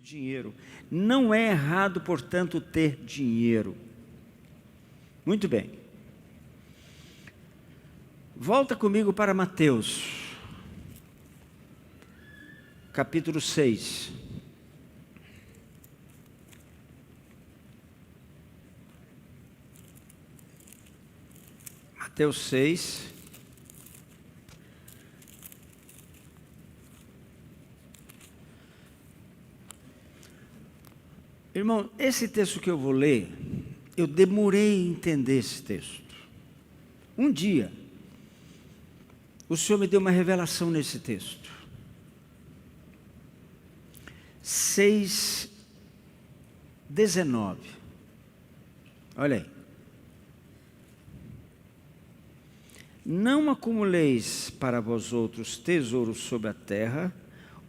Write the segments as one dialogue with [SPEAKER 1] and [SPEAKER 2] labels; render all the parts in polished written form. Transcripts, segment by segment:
[SPEAKER 1] dinheiro. Não é errado, portanto, ter dinheiro. Muito bem. Volta comigo para Mateus, capítulo 6. Mateus 6. Irmão, esse texto que eu vou ler, eu demorei a entender esse texto. Um dia, o Senhor me deu uma revelação nesse texto. 6:19. Olha aí. Não acumuleis para vós outros tesouros sobre a terra,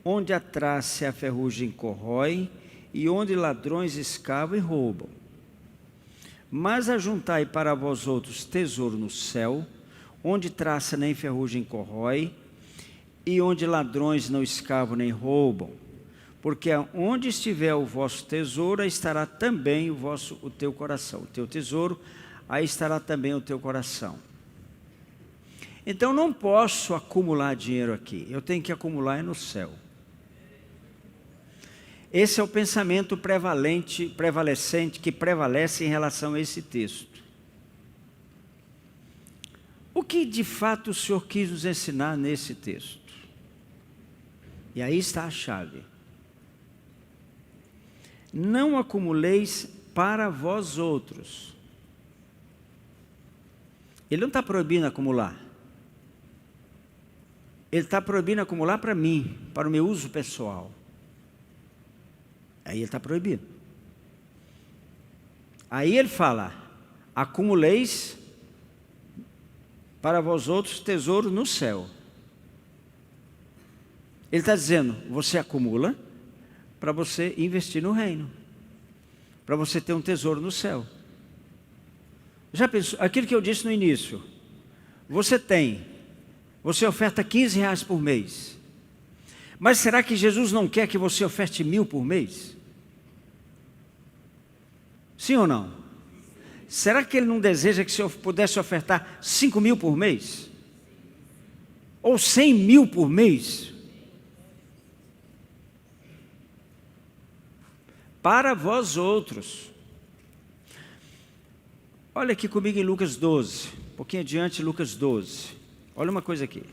[SPEAKER 1] onde a traça e a ferrugem corrói, e onde ladrões escavam e roubam. Mas ajuntai para vós outros tesouro no céu, onde traça nem ferrugem corrói, e onde ladrões não escavam nem roubam. Porque onde estiver o vosso tesouro, aí estará também o teu coração. O teu tesouro, aí estará também o teu coração. Então não posso acumular dinheiro aqui, eu tenho que acumular no céu. Esse é o pensamento prevalecente, que prevalece em relação a esse texto. O que de fato o Senhor quis nos ensinar nesse texto? E aí está a chave. Não acumuleis para vós outros. Ele não está proibindo acumular. Ele está proibindo acumular para mim, para o meu uso pessoal. Aí ele está proibido. Aí ele fala, acumuleis para vós outros tesouro no céu. Ele está dizendo, você acumula para você investir no reino, para você ter um tesouro no céu. Já pensou, aquilo que eu disse no início, você oferta R$15 por mês, mas será que Jesus não quer que você oferte 1.000 por mês? Sim ou não? Será que Ele não deseja que você pudesse ofertar 5.000 por mês? Ou 100.000 por mês? Para vós outros. Olha aqui comigo em Lucas 12, um pouquinho adiante, Lucas 12. Olha uma coisa aqui.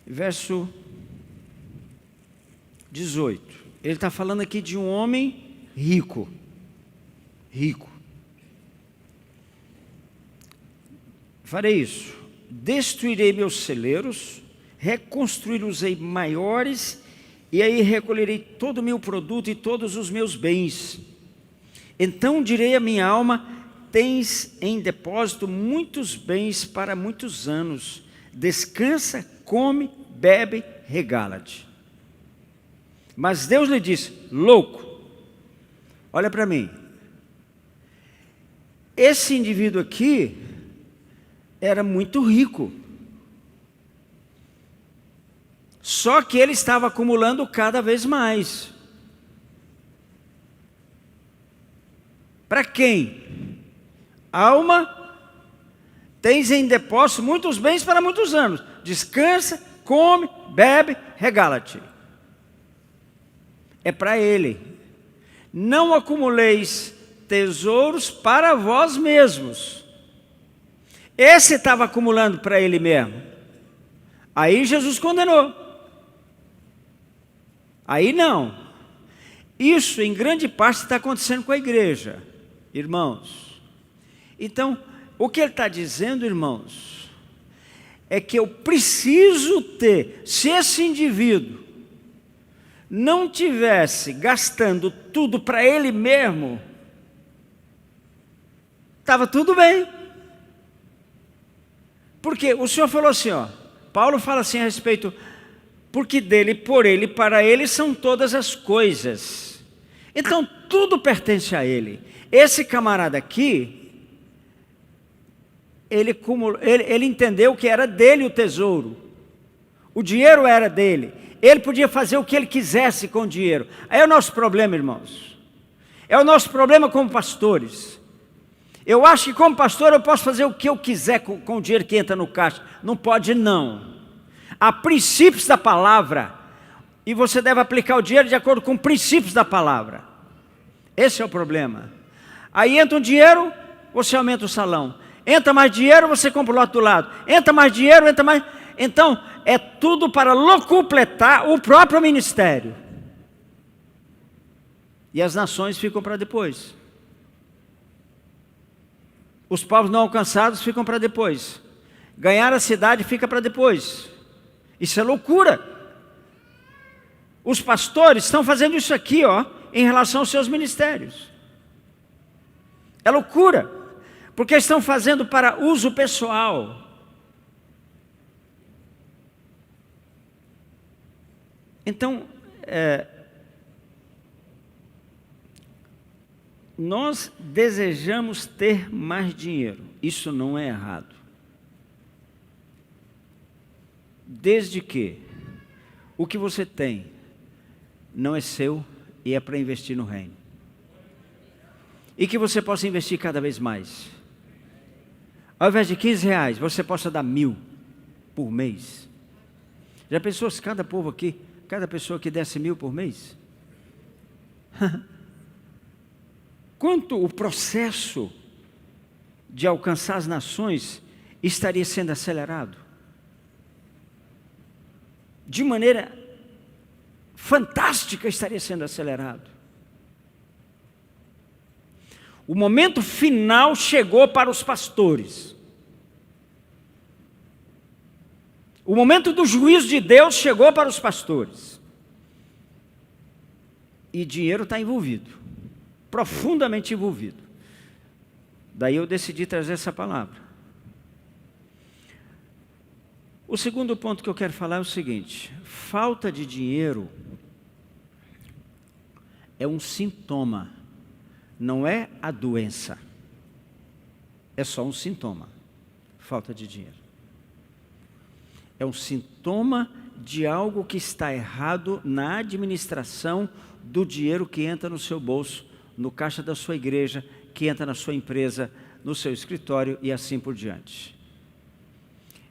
[SPEAKER 1] Verso 18. Ele está falando aqui de um homem rico. Rico. Farei isso. Destruirei meus celeiros, reconstruí-los-ei maiores, e aí recolherei todo o meu produto e todos os meus bens. Então direi à minha alma, tens em depósito muitos bens para muitos anos. Descansa, come, bebe, regala-te. Mas Deus lhe disse, louco, olha para mim. Esse indivíduo aqui era muito rico. Só que ele estava acumulando cada vez mais. Para quem? Alma, tens em depósito muitos bens para muitos anos. Descansa, come, bebe, regala-te. É para ele. Não acumuleis tesouros para vós mesmos. Esse estava acumulando para ele mesmo. Aí Jesus condenou. Aí não. Isso em grande parte está acontecendo com a igreja, irmãos. Então, o que ele está dizendo, irmãos, é que eu preciso ter, se esse indivíduo não tivesse gastando tudo para ele mesmo, estava tudo bem. Porque o Senhor falou assim, ó, Paulo fala assim a respeito, porque dele, por ele, para ele são todas as coisas. Então tudo pertence a ele. Esse camarada aqui, ele entendeu que era dele o tesouro. O dinheiro era dele. Ele podia fazer o que ele quisesse com o dinheiro. Aí é o nosso problema, irmãos. É o nosso problema como pastores. Eu acho que como pastor eu posso fazer o que eu quiser com o dinheiro que entra no caixa. Não pode, não. Há princípios da palavra. E você deve aplicar o dinheiro de acordo com princípios da palavra. Esse é o problema. Aí entra um dinheiro, você aumenta o salão. Entra mais dinheiro, você compra o lote do lado. Entra mais dinheiro, entra mais... Então, é tudo para locupletar o próprio ministério. E as nações ficam para depois. Os povos não alcançados ficam para depois. Ganhar a cidade fica para depois. Isso é loucura. Os pastores estão fazendo isso aqui, em relação aos seus ministérios. É loucura. Porque estão fazendo para uso pessoal. Então, nós desejamos ter mais dinheiro. Isso não é errado. Desde que o que você tem não é seu e é para investir no reino. E que você possa investir cada vez mais. Ao invés de R$15, você possa dar 1.000 por mês. Já pensou se cada povo aqui, cada pessoa que desse 1.000 por mês? Quanto o processo de alcançar as nações estaria sendo acelerado? De maneira fantástica estaria sendo acelerado. O momento final chegou para os pastores. O momento do juízo de Deus chegou para os pastores. E dinheiro está envolvido, profundamente envolvido. Daí eu decidi trazer essa palavra. O segundo ponto que eu quero falar é o seguinte: falta de dinheiro é um sintoma, não é a doença. É só um sintoma, falta de dinheiro. É um sintoma de algo que está errado na administração do dinheiro que entra no seu bolso, no caixa da sua igreja, que entra na sua empresa, no seu escritório e assim por diante.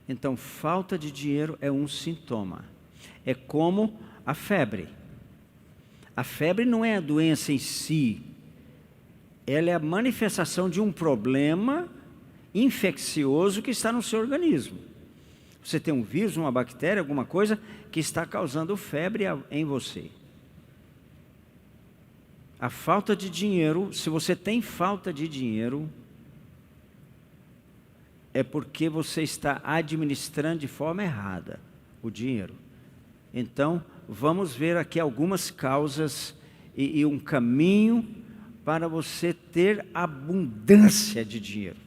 [SPEAKER 1] Então, falta de dinheiro é um sintoma. É como a febre. A febre não é a doença em si. Ela é a manifestação de um problema infeccioso que está no seu organismo. Você tem um vírus, uma bactéria, alguma coisa que está causando febre em você. A falta de dinheiro, se você tem falta de dinheiro, é porque você está administrando de forma errada o dinheiro. Então, vamos ver aqui algumas causas e um caminho para você ter abundância de dinheiro.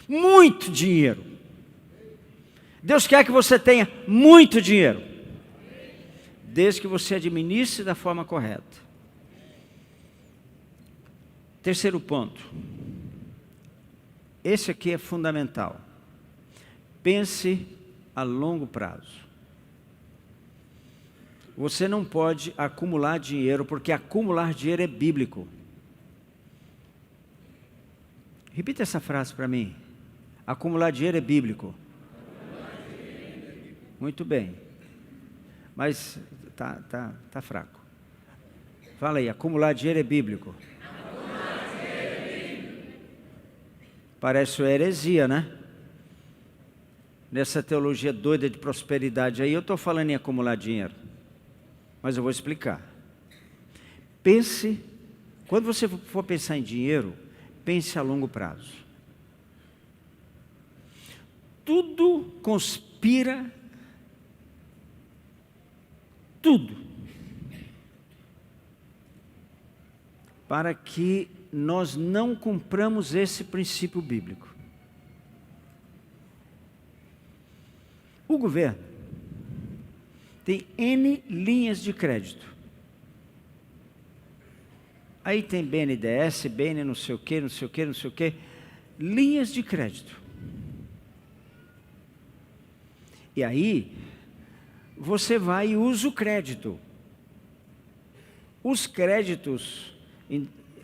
[SPEAKER 1] Muito dinheiro. Deus quer que você tenha muito dinheiro, desde que você administre da forma correta. Terceiro ponto. Esse aqui é fundamental. Pense a longo prazo. Você não pode acumular dinheiro, porque acumular dinheiro é bíblico. Repita essa frase para mim. Acumular dinheiro é bíblico. Muito bem. Mas tá fraco. Fala aí, acumular dinheiro é bíblico. Acumular dinheiro é bíblico. Parece uma heresia, né? Nessa teologia doida de prosperidade aí, eu estou falando em acumular dinheiro. Mas eu vou explicar. Pense, quando você for pensar em dinheiro, pense a longo prazo. Tudo conspira, tudo, para que nós não cumpramos esse princípio bíblico. O governo tem N linhas de crédito. Aí tem BNDES, BN não sei o quê, não sei o quê, não sei o quê. Linhas de crédito. E aí, você vai e usa o crédito. Os créditos,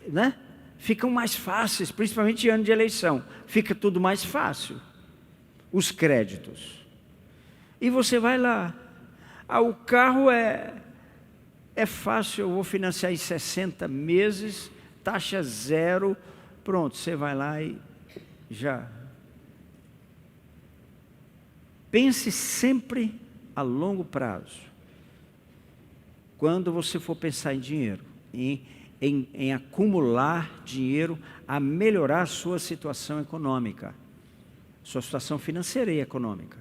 [SPEAKER 1] né, ficam mais fáceis, principalmente em ano de eleição. Fica tudo mais fácil. Os créditos. E você vai lá. O carro é fácil, eu vou financiar em 60 meses, taxa zero. Pronto, você vai lá e já. Pense sempre a longo prazo. Quando você for pensar em dinheiro, em acumular dinheiro a melhorar a sua situação econômica, sua situação financeira e econômica.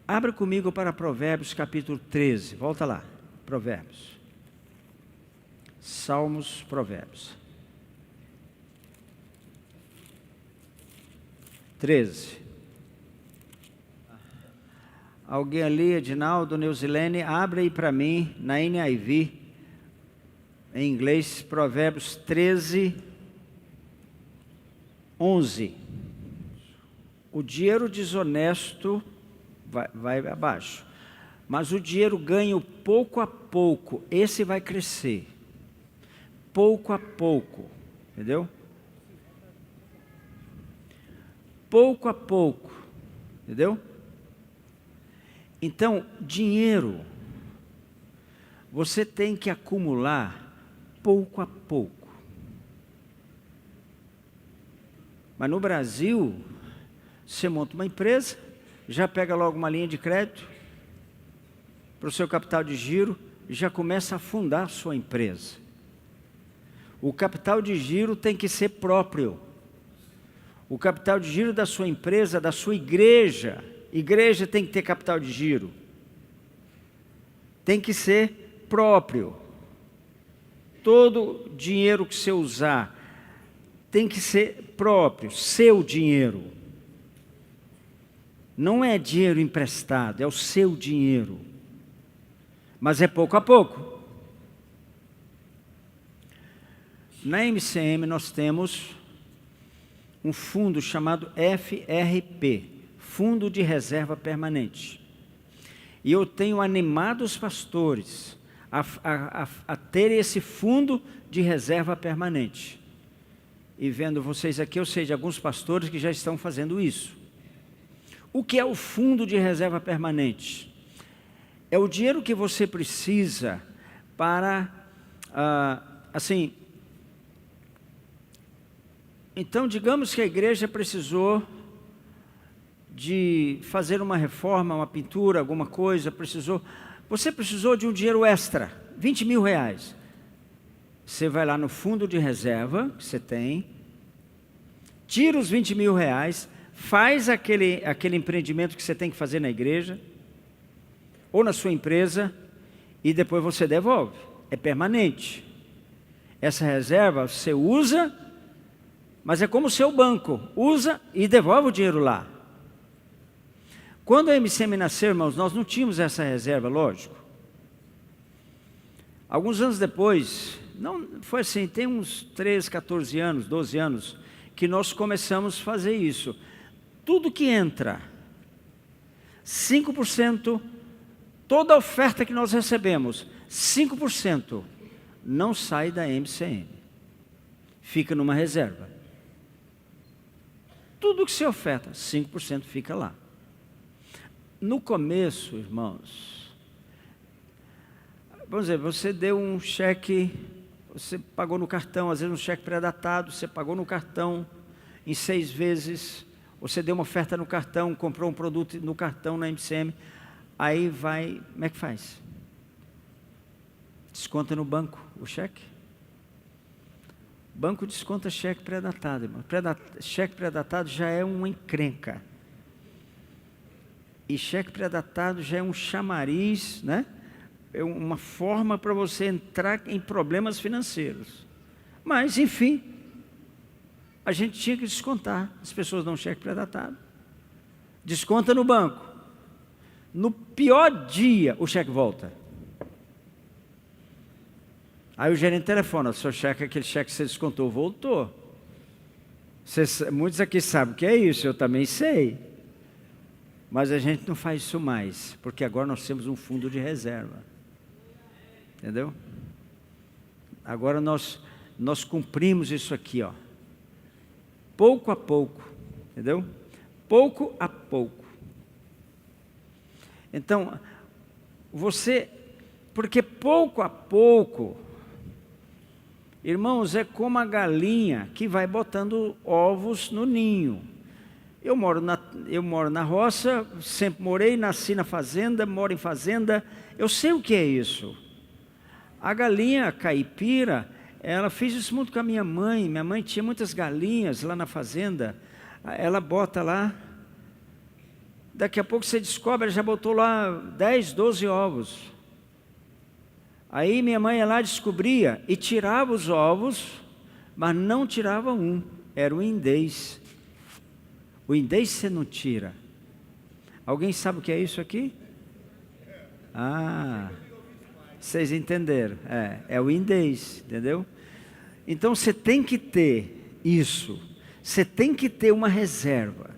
[SPEAKER 1] Abra comigo para Provérbios capítulo 13, volta lá, Provérbios. Salmos, Provérbios. 13. Alguém ali, Edinaldo, Neuzilene, abre aí para mim, na NIV, em inglês, Provérbios 13, 11. O dinheiro desonesto vai abaixo, mas o dinheiro ganho pouco a pouco, esse vai crescer. Pouco a pouco, entendeu? Pouco a pouco, entendeu? Então, dinheiro, você tem que acumular pouco a pouco. Mas no Brasil, você monta uma empresa, já pega logo uma linha de crédito para o seu capital de giro e já começa a fundar a sua empresa. O capital de giro tem que ser próprio. O capital de giro da sua empresa, da sua igreja tem que ter capital de giro. Tem que ser próprio. Todo dinheiro que você usar tem que ser próprio, seu dinheiro. Não é dinheiro emprestado, é o seu dinheiro. Mas é pouco a pouco. Na MCM nós temos um fundo chamado FRP, Fundo de Reserva Permanente. E eu tenho animado os pastores a ter esse fundo de reserva permanente. E vendo vocês aqui, eu sei de alguns pastores que já estão fazendo isso. O que é o fundo de reserva permanente? É o dinheiro que você precisa para, então digamos que a igreja precisou de fazer uma reforma, uma pintura, alguma coisa, você precisou de um dinheiro extra, 20 mil reais. Você vai lá no fundo de reserva que você tem, tira os 20 mil reais, faz aquele empreendimento que você tem que fazer na igreja, ou na sua empresa, e depois você devolve. É permanente. Essa reserva você usa, mas é como o seu banco, usa e devolve o dinheiro lá. Quando a MCM nasceu, irmãos, nós não tínhamos essa reserva, lógico. Alguns anos depois, não foi assim, tem uns 13, 14 anos, 12 anos, que nós começamos a fazer isso. Tudo que entra, 5%, toda oferta que nós recebemos, 5% não sai da MCM. Fica numa reserva. Tudo que se oferta, 5% fica lá. No começo, irmãos, vamos dizer, você deu um cheque, você pagou no cartão, às vezes um cheque pré-datado, você pagou no cartão em 6 vezes, você deu uma oferta no cartão, comprou um produto no cartão na MCM, aí vai, como é que faz? Desconta no banco o cheque? Banco desconta cheque pré-datado, irmão. Cheque pré-datado já é uma encrenca. E cheque pré-datado já é um chamariz, né? É uma forma para você entrar em problemas financeiros. Mas, enfim, a gente tinha que descontar. As pessoas dão cheque pré-datado. Desconta no banco. No pior dia, o cheque volta. Aí o gerente telefona, seu cheque, aquele cheque que você descontou, voltou. Muitos aqui sabem o que é isso, eu também sei. Mas a gente não faz isso mais, porque agora nós temos um fundo de reserva. Entendeu? Agora nós cumprimos isso aqui, ó. Pouco a pouco, entendeu? Pouco a pouco. Então, porque pouco a pouco, irmãos, é como a galinha que vai botando ovos no ninho. Eu moro na roça, sempre morei, nasci na fazenda, moro em fazenda, eu sei o que é isso. A galinha caipira, ela fez isso muito com a minha mãe tinha muitas galinhas lá na fazenda, ela bota lá, daqui a pouco você descobre, ela já botou lá 10, 12 ovos. Aí minha mãe ia lá, descobria e tirava os ovos, mas não tirava um, era o indês. O indês você não tira. Alguém sabe o que é isso aqui? Ah, vocês entenderam. É o indês, entendeu? Então você tem que ter isso. Você tem que ter uma reserva.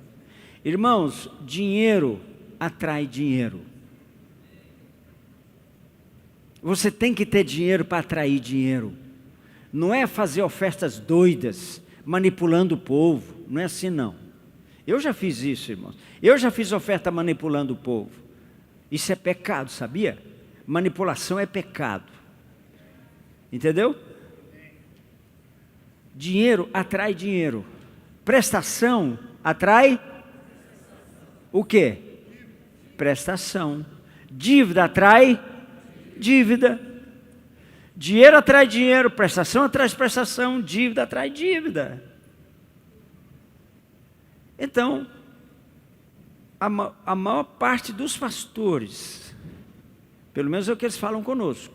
[SPEAKER 1] Irmãos, dinheiro atrai dinheiro. Você tem que ter dinheiro para atrair dinheiro. Não é fazer ofertas doidas, manipulando o povo. Não é assim não. Eu já fiz isso, irmãos. Eu já fiz oferta manipulando o povo. Isso é pecado, sabia? Manipulação é pecado. Entendeu? Dinheiro atrai dinheiro. Prestação atrai o quê? Prestação. Dívida atrai dívida. Dinheiro atrai dinheiro, prestação atrai prestação, dívida atrai dívida. Então, a maior parte dos pastores, pelo menos é o que eles falam conosco,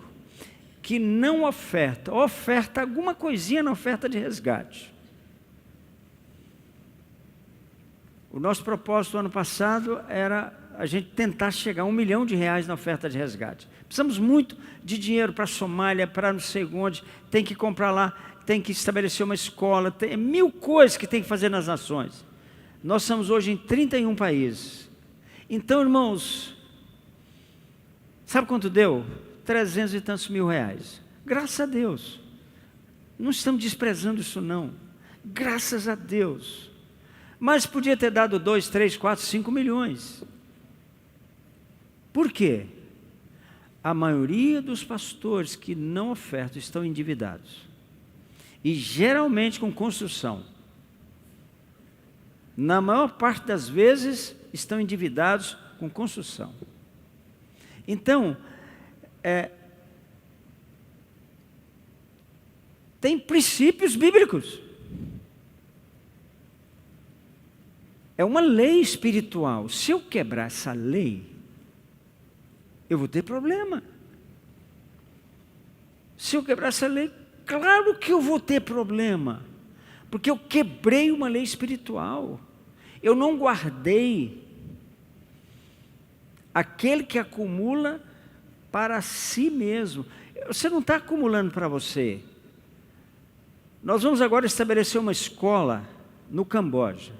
[SPEAKER 1] que não oferta alguma coisinha na oferta de resgate. O nosso propósito ano passado era a gente tentar chegar a R$1 milhão na oferta de resgate. Precisamos muito de dinheiro para a Somália, para não sei onde, tem que comprar lá, tem que estabelecer uma escola, tem 1000 coisas que tem que fazer nas nações. Nós estamos hoje em 31 países. Então, irmãos, sabe quanto deu? 300 e tantos mil reais. Graças a Deus. Não estamos desprezando isso não. Graças a Deus. Mas podia ter dado 2, 3, 4, 5 milhões. Por quê? A maioria dos pastores que não ofertam estão endividados. E geralmente com construção. Na maior parte das vezes estão endividados com construção. Então, tem princípios bíblicos. É uma lei espiritual. Se eu quebrar essa lei, eu vou ter problema. Se eu quebrar essa lei, claro que eu vou ter problema. Porque eu quebrei uma lei espiritual. Eu não guardei. Aquele que acumula para si mesmo. Você não está acumulando para você. Nós vamos agora estabelecer uma escola no Camboja.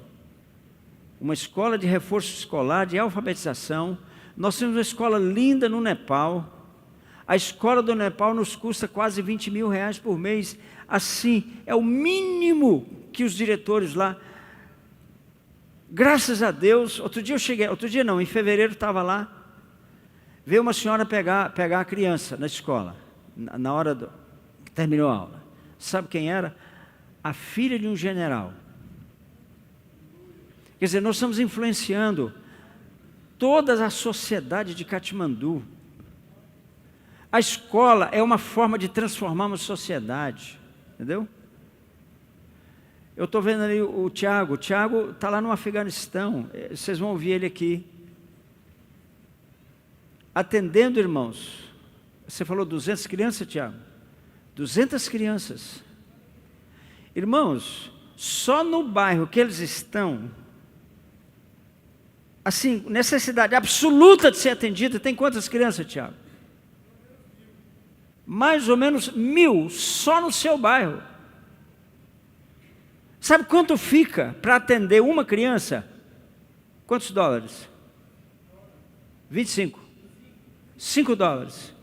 [SPEAKER 1] Uma escola de reforço escolar, de alfabetização. Nós temos uma escola linda no Nepal. A escola do Nepal nos custa quase R$20 mil por mês. Assim, é o mínimo que os diretores lá... Graças a Deus, em fevereiro estava lá, veio uma senhora pegar a criança na escola, na hora que terminou a aula. Sabe quem era? A filha de um general. Quer dizer, nós estamos influenciando toda a sociedade de Katmandu. A escola é uma forma de transformar uma sociedade, entendeu? Eu estou vendo ali o Tiago está lá no Afeganistão, vocês vão ouvir ele aqui. Atendendo, irmãos, você falou 200 crianças, Tiago? 200 crianças. Irmãos, só no bairro que eles estão, assim, necessidade absoluta de ser atendida, tem quantas crianças, Tiago? mais ou menos 1.000 só no seu bairro. Sabe quanto fica para atender uma criança? Quantos dólares? 25. 5 dólares.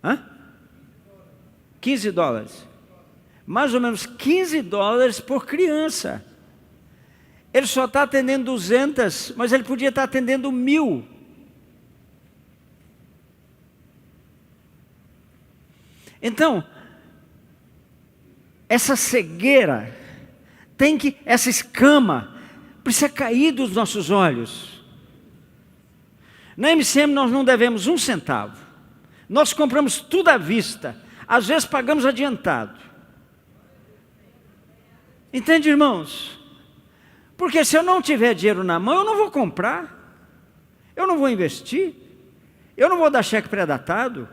[SPEAKER 1] Hã? 15 dólares. Mais ou menos 15 dólares por criança. Ele só está atendendo 200, mas ele podia estar atendendo 1.000. Então, essa cegueira, essa escama, precisa cair dos nossos olhos. Na MCM nós não devemos 1 centavo. Nós compramos tudo à vista. Às vezes pagamos adiantado. Entende, irmãos? Porque se eu não tiver dinheiro na mão, eu não vou comprar. Eu não vou investir. Eu não vou dar cheque pré-datado.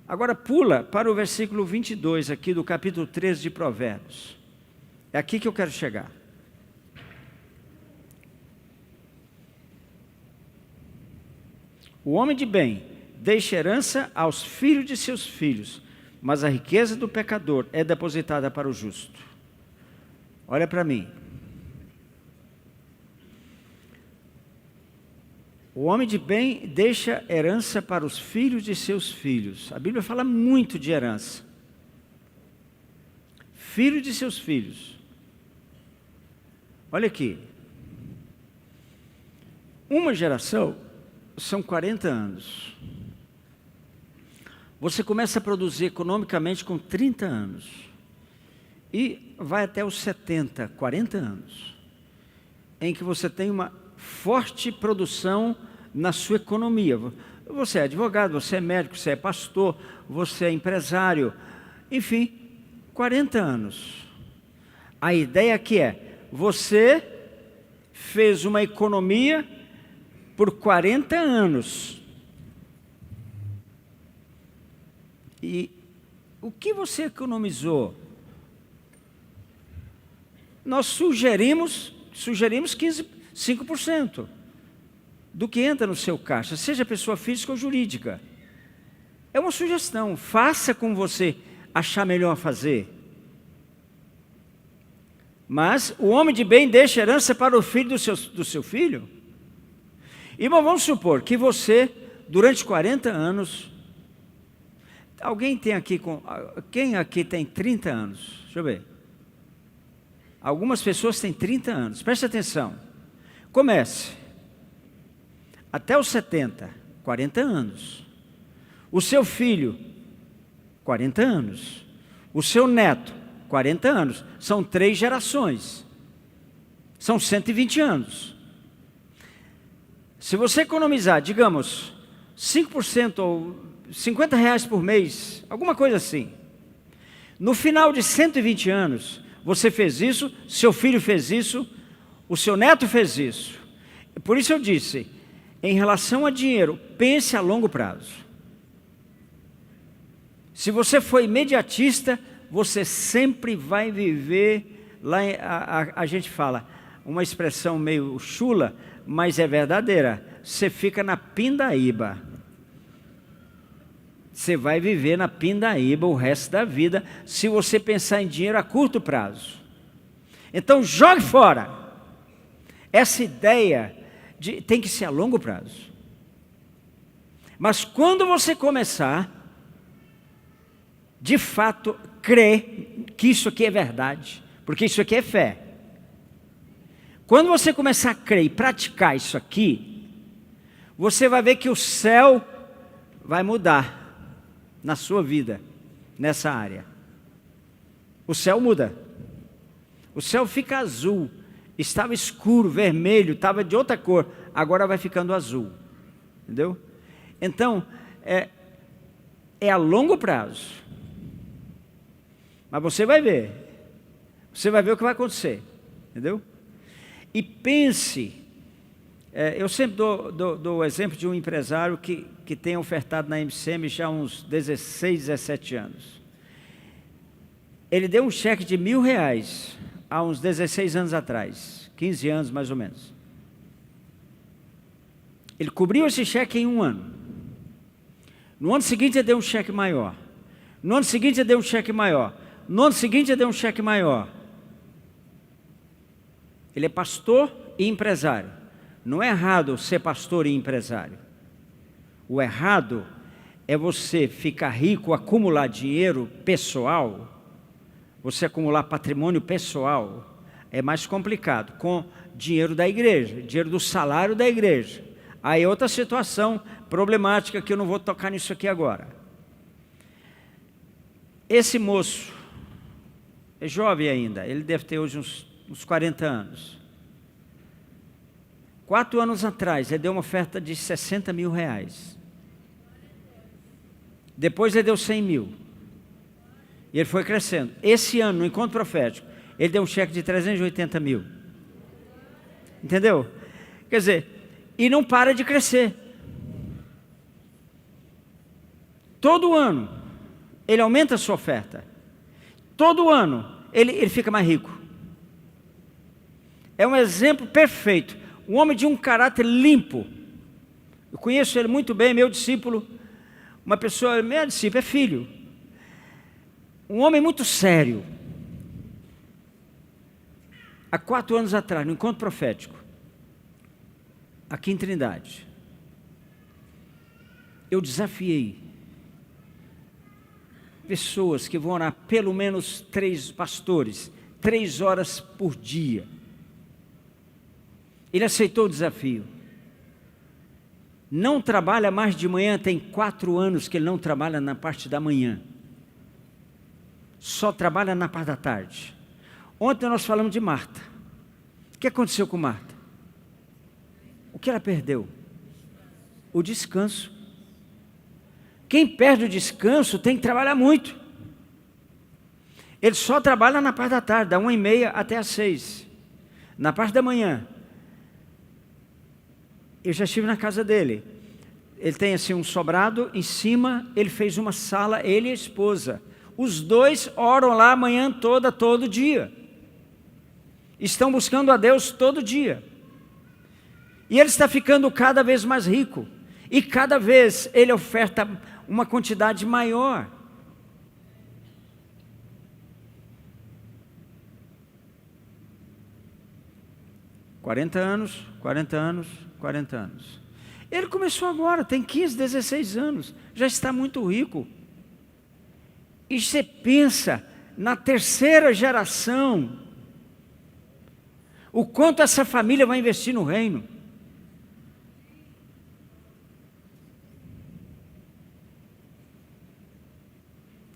[SPEAKER 1] Agora pula para o versículo 22 aqui do capítulo 13 de Provérbios. É aqui que eu quero chegar. O homem de bem deixa herança aos filhos de seus filhos, mas a riqueza do pecador é depositada para o justo. Olha para mim. O homem de bem deixa herança para os filhos de seus filhos. A Bíblia fala muito de herança. Filho de seus filhos. Olha aqui. Uma geração são 40 anos. Você começa a produzir economicamente com 30 anos. E vai até os 70, 40 anos. Em que você tem uma forte produção na sua economia. Você é advogado, você é médico, você é pastor, você é empresário. Enfim, 40 anos. A ideia aqui é, você fez uma economia por 40 anos. E o que você economizou? Nós sugerimos 5% do que entra no seu caixa, seja pessoa física ou jurídica. É uma sugestão, faça como você achar melhor fazer. Mas o homem de bem deixa herança para o filho do seu filho. Irmão, vamos supor que você, durante 40 anos, quem aqui tem 30 anos? Deixa eu ver. Algumas pessoas têm 30 anos, preste atenção. Comece. Até os 70, 40 anos. O seu filho, 40 anos. O seu neto, 40 anos. São 3 gerações. São 120 anos. Se você economizar, digamos, 5% ou R$50 por mês, alguma coisa assim. No final de 120 anos, você fez isso, seu filho fez isso, o seu neto fez isso. Por isso eu disse, em relação a dinheiro, pense a longo prazo. Se você for imediatista, você sempre vai viver, lá a gente fala, uma expressão meio chula, mas é verdadeira, você fica na pindaíba. Você vai viver na pindaíba o resto da vida, se você pensar em dinheiro a curto prazo. Então jogue fora. Essa ideia tem que ser a longo prazo. Mas quando você começar, de fato, crer que isso aqui é verdade, porque isso aqui é fé. Quando você começar a crer e praticar isso aqui, você vai ver que o céu vai mudar na sua vida, nessa área. O céu muda. O céu fica azul. Estava escuro, vermelho, estava de outra cor. Agora vai ficando azul. Entendeu? Então, é a longo prazo. Mas você vai ver. Você vai ver o que vai acontecer. Entendeu? E pense. Eu sempre dou o exemplo de um empresário que tem ofertado na MCM já há uns 16, 17 anos. Ele deu um cheque de R$1.000 há uns 16 anos atrás, 15 anos mais ou menos. Ele cobriu esse cheque em 1 ano. No ano seguinte, ele deu um cheque maior. No ano seguinte, ele deu um cheque maior. No ano seguinte, ele deu um cheque maior. Ele é pastor e empresário. Não é errado ser pastor e empresário. O errado é você ficar rico, acumular dinheiro pessoal, você acumular patrimônio pessoal, é mais complicado, com dinheiro da igreja, dinheiro do salário da igreja. Aí é outra situação problemática que eu não vou tocar nisso aqui agora. Esse moço é jovem ainda, ele deve ter hoje uns 40 anos. 4 anos atrás, ele deu uma oferta de 60 mil reais. Depois ele deu 100 mil. E ele foi crescendo. Esse ano, no encontro profético, ele deu um cheque de 380 mil. Entendeu? Quer dizer, e não para de crescer. Todo ano, ele aumenta a sua oferta. Todo ano, ele fica mais rico. É um exemplo perfeito. Um homem de um caráter limpo. Eu conheço ele muito bem, meu discípulo. Uma pessoa, meu discípulo, é filho. Um homem muito sério. Há 4 anos atrás, no encontro profético, aqui em Trindade, eu desafiei pessoas que vão orar, pelo menos 3 pastores, 3 horas por dia. Ele aceitou o desafio. Não trabalha mais de manhã, tem 4 anos que ele não trabalha na parte da manhã. Só trabalha na parte da tarde. Ontem nós falamos de Marta. O que aconteceu com Marta? O que ela perdeu? O descanso. Quem perde o descanso tem que trabalhar muito. Ele só trabalha na parte da tarde, da 1h30 até às 6. Na parte da manhã, eu já estive na casa dele. Ele tem assim um sobrado, em cima ele fez uma sala, ele e a esposa. Os dois oram lá a manhã toda, todo dia. Estão buscando a Deus todo dia. E ele está ficando cada vez mais rico. E cada vez ele oferta uma quantidade maior. Quarenta anos, 40 anos, 40 anos. Ele começou agora, tem 15, 16 anos. Já está muito rico. E você pensa na terceira geração, o quanto essa família vai investir no reino.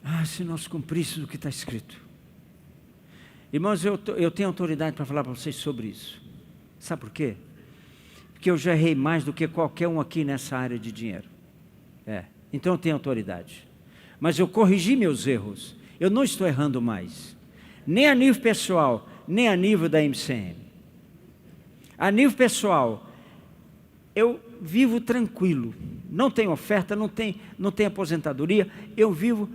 [SPEAKER 1] Ah, se nós cumpríssemos o que está escrito. Irmãos, eu tenho autoridade para falar para vocês sobre isso. Sabe por quê? Porque eu já errei mais do que qualquer um aqui nessa área de dinheiro. Então eu tenho autoridade. Mas eu corrigi meus erros. Eu não estou errando mais. Nem a nível pessoal, nem a nível da MCM. A nível pessoal, eu vivo tranquilo. Não tenho oferta, não tenho aposentadoria. Eu vivo,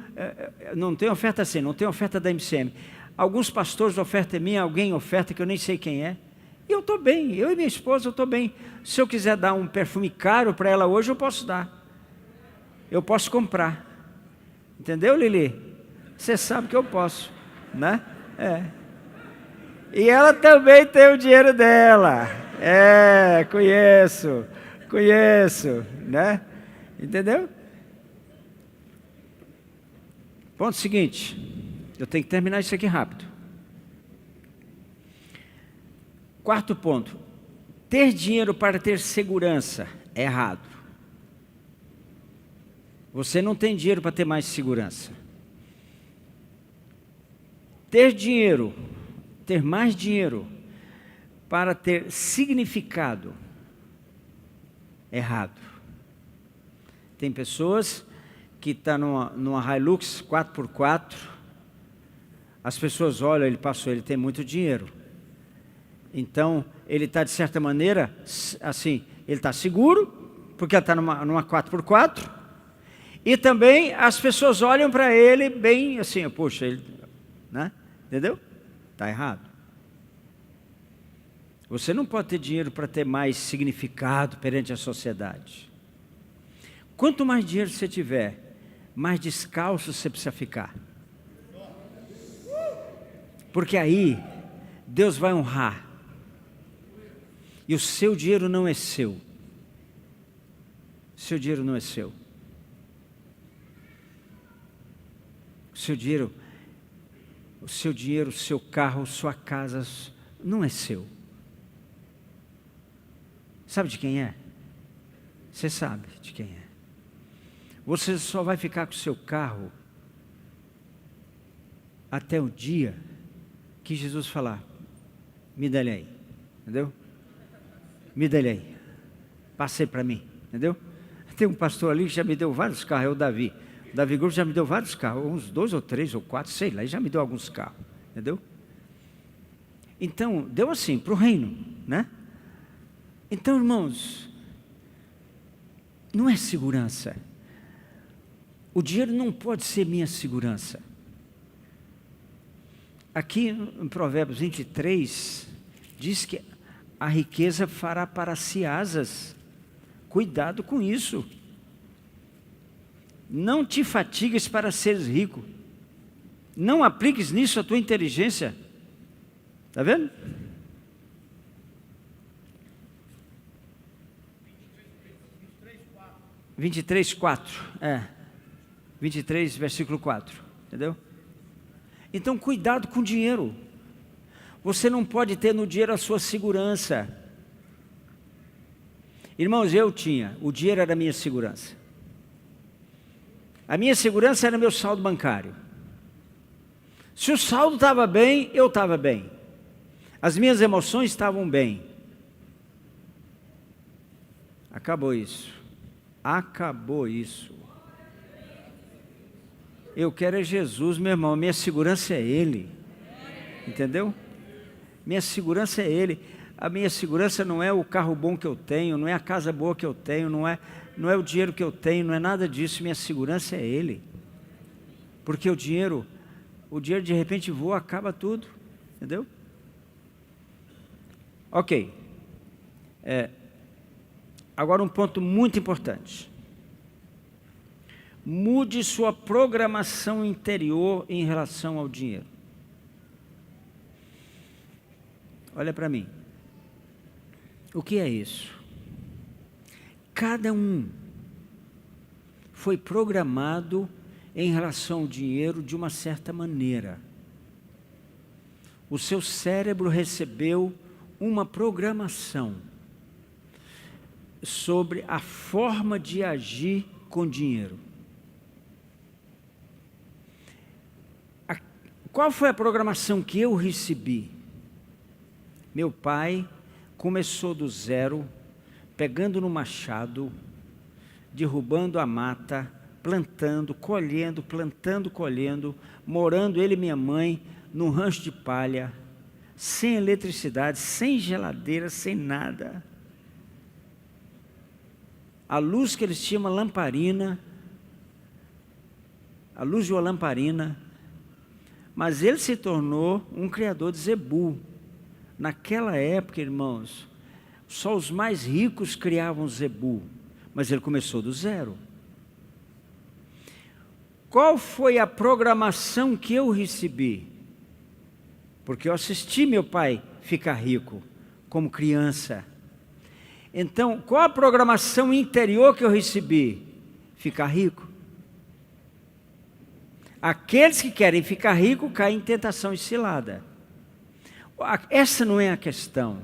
[SPEAKER 1] não tenho oferta assim, não tenho oferta da MCM. Alguns pastores ofertam em mim, alguém oferta que eu nem sei quem é. E eu estou bem, eu e minha esposa, eu estou bem. Se eu quiser dar um perfume caro para ela hoje, eu posso dar. Eu posso comprar. Entendeu, Lili? Você sabe que eu posso, né? E ela também tem o dinheiro dela. Conheço, né? Entendeu? Ponto seguinte, eu tenho que terminar isso aqui rápido. 4º ponto, ter dinheiro para ter segurança é errado. Você não tem dinheiro para ter mais segurança. Ter dinheiro, ter mais dinheiro para ter significado é errado. Tem pessoas que estão numa Hilux 4x4, as pessoas olham, ele tem muito dinheiro. Então, ele está de certa maneira, assim, ele está seguro, porque ele está numa 4x4, e também as pessoas olham para ele bem assim, poxa, ele, né? Entendeu? Está errado. Você não pode ter dinheiro para ter mais significado perante a sociedade. Quanto mais dinheiro você tiver, mais descalço você precisa ficar. Porque aí, Deus vai honrar. E o seu dinheiro não é seu. O seu dinheiro não é seu. O seu dinheiro, o seu carro, sua casa, não é seu. Sabe de quem é? Você sabe de quem é. Você só vai ficar com o seu carro até o dia que Jesus falar, me dá ele aí, entendeu? Me dá ele aí, passei para mim, entendeu? Tem um pastor ali que já me deu vários carros, é o Davi. O Davi Grupo já me deu vários carros, uns 2 ou 3 ou 4, sei lá, ele já me deu alguns carros, entendeu? Então, deu assim, para o reino, né? Então, irmãos, não é segurança. O dinheiro não pode ser minha segurança. Aqui em Provérbios 23, diz que a riqueza fará para si asas. Cuidado com isso. Não te fatigues para seres rico. Não apliques nisso a tua inteligência. Está vendo? 23:4. 23, versículo 4. Entendeu? Então, cuidado com o dinheiro. Você não pode ter no dinheiro a sua segurança. Irmãos, eu tinha. O dinheiro era a minha segurança. A minha segurança era meu saldo bancário. Se o saldo estava bem, eu estava bem. As minhas emoções estavam bem. Acabou isso. Acabou isso. Eu quero é Jesus, meu irmão. Minha segurança é Ele. Entendeu? Minha segurança é Ele. A minha segurança não é o carro bom que eu tenho, não é a casa boa que eu tenho, não é o dinheiro que eu tenho, não é nada disso. Minha segurança é Ele. Porque o dinheiro de repente voa, acaba tudo. Entendeu? Ok. Agora um ponto muito importante. Mude sua programação interior em relação ao dinheiro. Olha para mim. O que é isso? Cada um foi programado em relação ao dinheiro de uma certa maneira. O seu cérebro recebeu uma programação sobre a forma de agir com dinheiro. Qual foi a programação que eu recebi? Meu pai começou do zero, pegando no machado, derrubando a mata, plantando, colhendo, morando ele e minha mãe num rancho de palha, sem eletricidade, sem geladeira, sem nada. A luz que eles tinham, uma lamparina, a luz de uma lamparina, mas ele se tornou um criador de zebu. Naquela época, irmãos, só os mais ricos criavam zebu, mas ele começou do zero. Qual foi a programação que eu recebi? Porque eu assisti meu pai ficar rico, como criança. Então, qual a programação interior que eu recebi? Ficar rico. Aqueles que querem ficar rico caem em tentação e cilada. Essa não é a questão.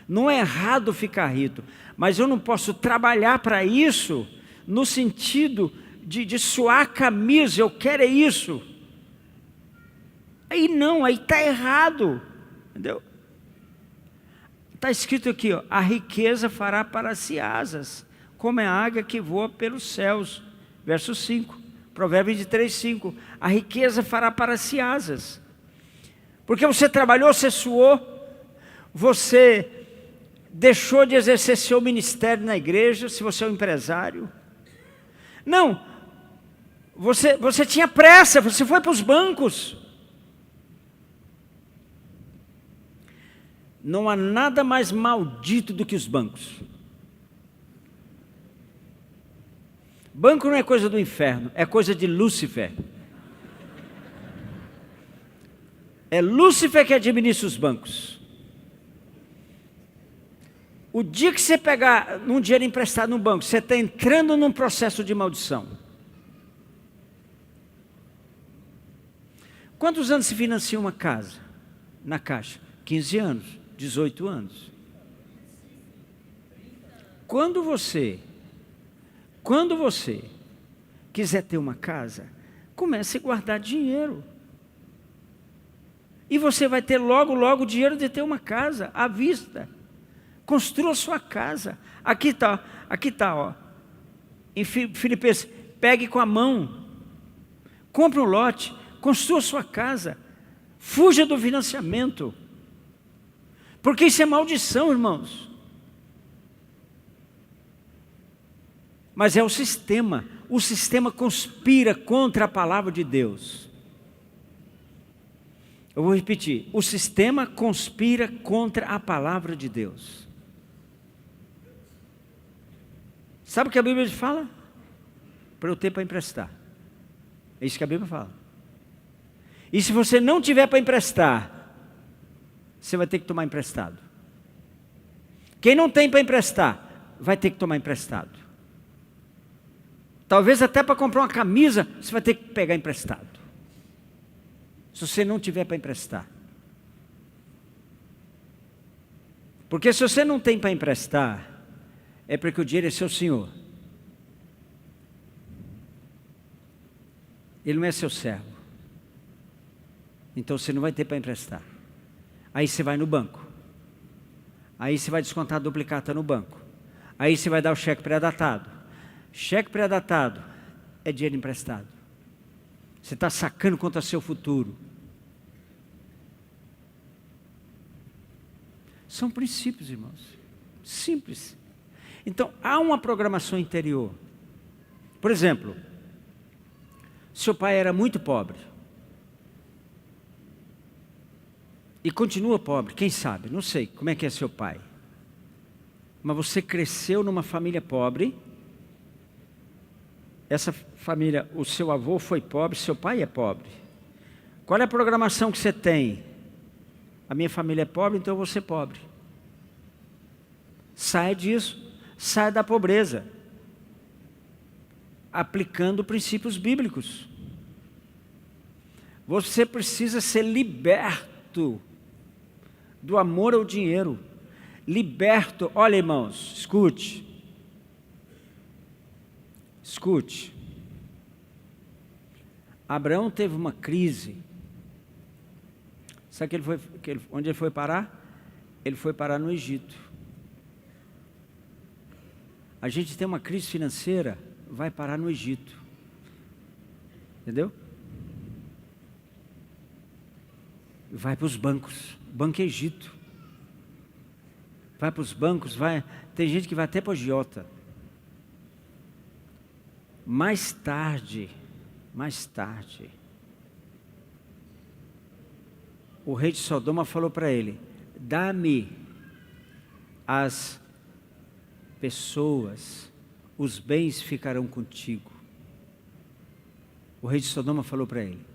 [SPEAKER 1] Não é errado ficar rico, mas eu não posso trabalhar para isso no sentido de suar a camisa, eu quero é isso. Aí não, aí está errado. Entendeu? Está escrito aqui, ó, a riqueza fará para si asas, como é a águia que voa pelos céus. Verso 5. Provérbios 23:5. A riqueza fará para si asas. Porque você trabalhou, você suou, você deixou de exercer seu ministério na igreja, se você é um empresário. Não, você tinha pressa, você foi para os bancos. Não há nada mais maldito do que os bancos. Banco não é coisa do inferno, é coisa de Lúcifer. É Lúcifer que administra os bancos. O dia que você pegar um dinheiro emprestado no banco, você está entrando num processo de maldição. Quantos anos se financia uma casa na Caixa? 15 anos, 18 anos. Quando você quiser ter uma casa, comece a guardar dinheiro. E você vai ter logo o dinheiro de ter uma casa à vista. Construa sua casa. Aqui está, ó. Em Filipenses, pegue com a mão. Compre um lote, construa sua casa. Fuja do financiamento. Porque isso é maldição, irmãos. Mas é o sistema. O sistema conspira contra a palavra de Deus. Eu vou repetir. O sistema conspira contra a palavra de Deus. Sabe o que a Bíblia fala? Para eu ter para emprestar. É isso que a Bíblia fala. E se você não tiver para emprestar, você vai ter que tomar emprestado. Quem não tem para emprestar, vai ter que tomar emprestado. Talvez até para comprar uma camisa, você vai ter que pegar emprestado. Se você não tiver para emprestar. Porque se você não tem para emprestar, é porque o dinheiro é seu senhor. Ele não é seu servo. Então você não vai ter para emprestar. Aí você vai no banco. Aí você vai descontar a duplicata no banco. Aí você vai dar o cheque pré-datado. Cheque pré-datado é dinheiro emprestado. Você está sacando contra seu futuro. São princípios, irmãos. Simples. Então, há uma programação interior. Por exemplo, seu pai era muito pobre. E continua pobre, quem sabe? Não sei como é que é seu pai. Mas você cresceu numa família pobre. Essa família, o seu avô foi pobre, seu pai é pobre. Qual é a programação que você tem? A minha família é pobre, então eu vou ser pobre. Sai disso, sai da pobreza. Aplicando princípios bíblicos. Você precisa ser liberto do amor ao dinheiro. Liberto, olha irmãos, escute. Escute. Abraão teve uma crise. Sabe onde ele foi parar? Ele foi parar no Egito. A gente tem uma crise financeira, vai parar no Egito. Entendeu? Vai para os bancos. Banco é Egito. Vai para os bancos, vai. Tem gente que vai até para o agiota. Mais tarde, o rei de Sodoma falou para ele: dá-me as pessoas, os bens ficarão contigo. O rei de Sodoma falou para ele,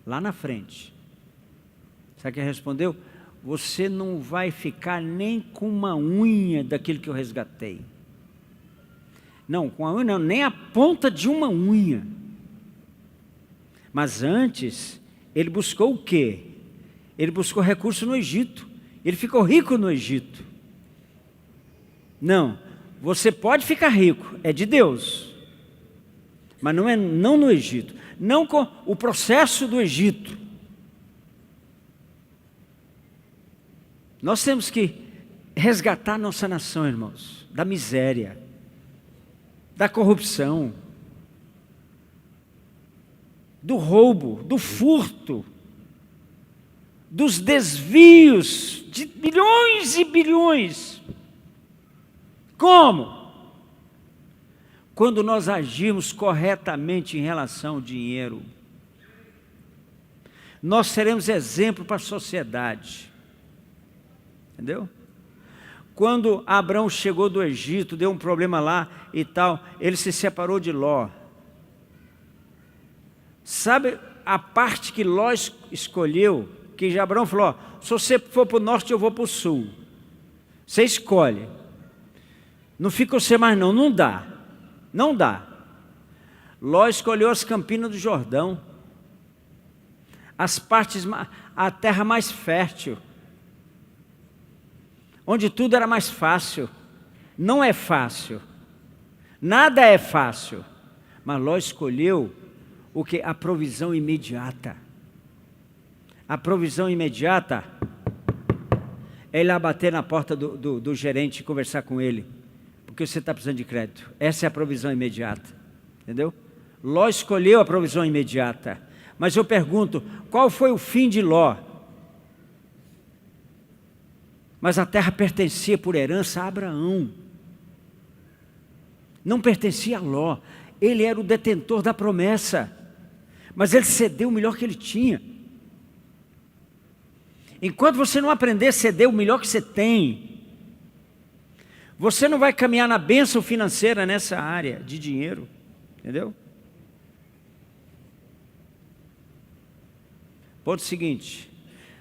[SPEAKER 1] lá na frente. Sabe o que ele respondeu? Você não vai ficar nem com uma unha daquilo que eu resgatei. Não, com a unha não, nem a ponta de uma unha. Mas antes, ele buscou o quê? Ele buscou recurso no Egito. Ele ficou rico no Egito. Não, você pode ficar rico, é de Deus. Mas não no Egito. Não com o processo do Egito. Nós temos que resgatar nossa nação, irmãos, da miséria, da corrupção, do roubo, do furto, dos desvios de bilhões e bilhões. Como? Quando nós agimos corretamente em relação ao dinheiro, nós seremos exemplo para a sociedade. Entendeu? Quando Abrão chegou do Egito, deu um problema lá e tal, ele se separou de Ló. Sabe a parte que Ló escolheu? Que Abrão falou, ó, se você for para o norte, eu vou para o sul. Você escolhe. Não fica você mais não, não dá. Não dá. Ló escolheu as campinas do Jordão. As partes, a terra mais fértil. Onde tudo era mais fácil. Não é fácil. Nada é fácil. Mas Ló escolheu o que? A provisão imediata. A provisão imediata é ir lá bater na porta do gerente e conversar com ele. Porque você está precisando de crédito. Essa é a provisão imediata. Entendeu? Ló escolheu a provisão imediata. Mas eu pergunto, qual foi o fim de Ló? Mas a terra pertencia por herança a Abraão. Não pertencia a Ló. Ele era o detentor da promessa. Mas ele cedeu o melhor que ele tinha. Enquanto você não aprender a ceder o melhor que você tem, você não vai caminhar na bênção financeira nessa área de dinheiro. Entendeu? Ponto seguinte,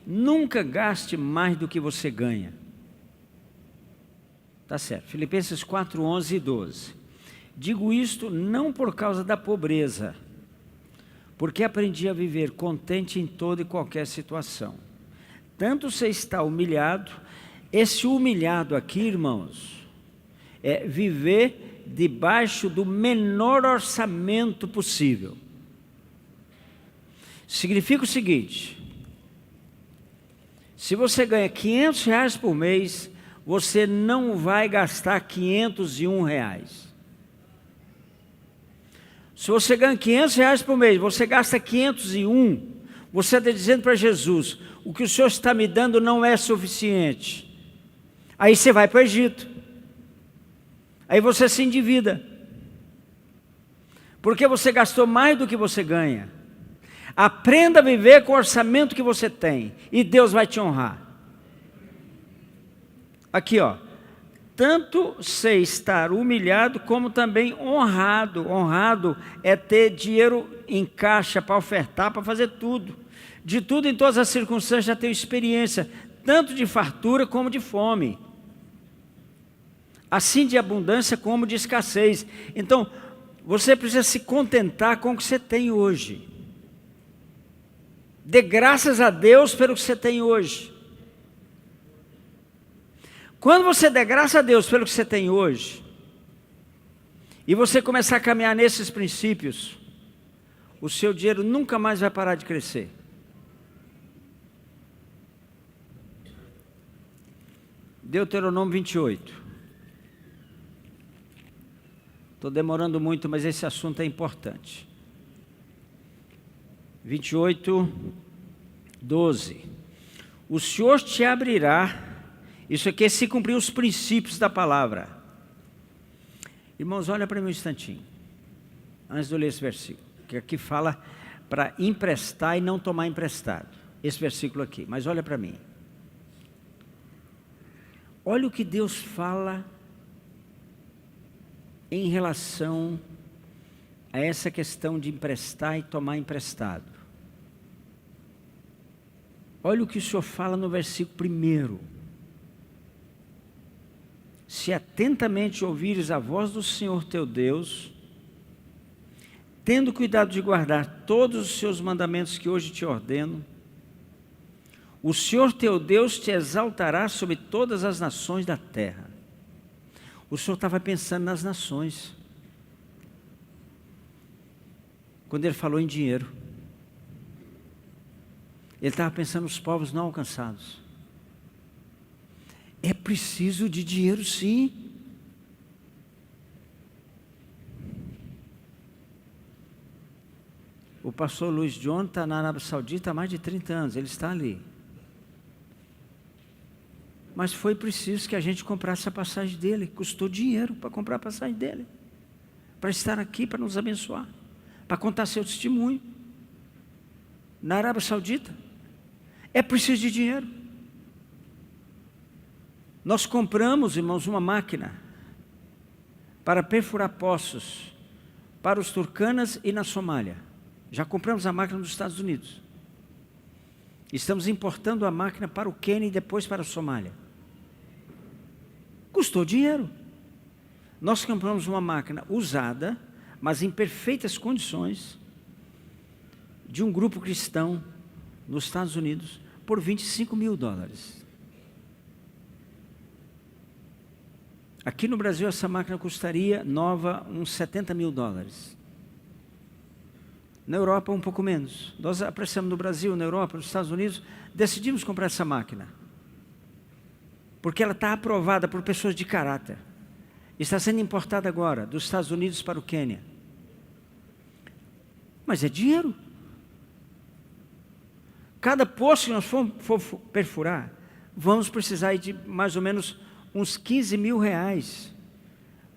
[SPEAKER 1] nunca gaste mais do que você ganha. Tá certo, Filipenses 4, 11 e 12. Digo isto não por causa da pobreza, porque aprendi a viver contente em toda e qualquer situação. Tanto você está humilhado, esse humilhado aqui, irmãos, é viver debaixo do menor orçamento possível. Significa o seguinte, se você ganha R$500 por mês, você não vai gastar R$501. Se você ganha R$500 por mês, você gasta 501, você está dizendo para Jesus, o que o Senhor está me dando não é suficiente. Aí você vai para o Egito. Aí você se endivida. Porque você gastou mais do que você ganha. Aprenda a viver com o orçamento que você tem. E Deus vai te honrar. Aqui, ó. Tanto você estar humilhado, como também honrado. Honrado é ter dinheiro em caixa para ofertar, para fazer tudo. De tudo, em todas as circunstâncias, já tenho experiência, tanto de fartura como de fome. Assim de abundância como de escassez. Então, você precisa se contentar com o que você tem hoje. Dê graças a Deus pelo que você tem hoje. Quando você der graças a Deus pelo que você tem hoje, e você começar a caminhar nesses princípios, o seu dinheiro nunca mais vai parar de crescer. Deuteronômio 28. Estou demorando muito, mas esse assunto é importante. 28, 12. O Senhor te abrirá, isso aqui é se cumprir os princípios da palavra. Irmãos, olha para mim um instantinho, antes de eu ler esse versículo, que aqui fala para emprestar e não tomar emprestado. Esse versículo aqui, mas olha para mim. Olha o que Deus fala em relação a essa questão de emprestar e tomar emprestado. Olha o que o Senhor fala no versículo 1. Se atentamente ouvires a voz do Senhor teu Deus, tendo cuidado de guardar todos os seus mandamentos que hoje te ordeno, o Senhor teu Deus te exaltará sobre todas as nações da terra. O Senhor estava pensando nas nações. Quando ele falou em dinheiro. Ele estava pensando nos povos não alcançados. É preciso de dinheiro, sim. O pastor Luiz John está na Arábia Saudita há mais de 30 anos. Ele está ali. Mas foi preciso que a gente comprasse a passagem dele. Custou dinheiro para comprar a passagem dele. Para estar aqui, para nos abençoar. Para contar seu testemunho. Na Arábia Saudita. É preciso de dinheiro. Nós compramos, irmãos, uma máquina para perfurar poços para os Turcanas e na Somália. Já compramos a máquina nos Estados Unidos. Estamos importando a máquina para o Quênia e depois para a Somália. Custou dinheiro. Nós compramos uma máquina usada, mas em perfeitas condições, de um grupo cristão nos Estados Unidos, por $25 mil. Aqui no Brasil essa máquina custaria nova uns $70 mil. Na Europa um pouco menos. Nós apreciamos no Brasil, na Europa, nos Estados Unidos, decidimos comprar essa máquina. Porque ela está aprovada por pessoas de caráter. Está sendo importada agora dos Estados Unidos para o Quênia. Mas é dinheiro. Cada poço que nós for perfurar, vamos precisar de mais ou menos uns R$15 mil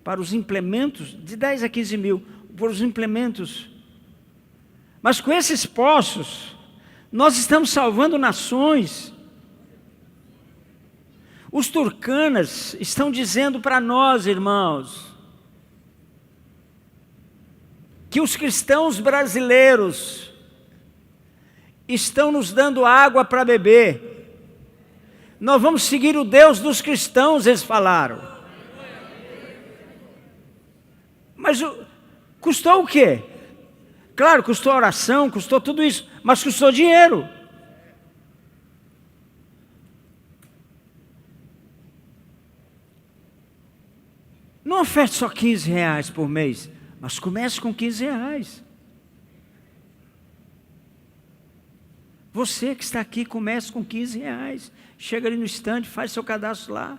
[SPEAKER 1] para os implementos, de 10 a 15 mil, por os implementos. Mas com esses poços, nós estamos salvando nações. Os Turcanas estão dizendo para nós, irmãos, que os cristãos brasileiros estão nos dando água para beber. Nós vamos seguir o Deus dos cristãos, eles falaram. Mas custou o quê? Claro, custou a oração, custou tudo isso, mas custou dinheiro. Não oferte só R$15 por mês, mas comece com R$15. Você que está aqui, comece com R$15. Chega ali no estande, faz seu cadastro lá.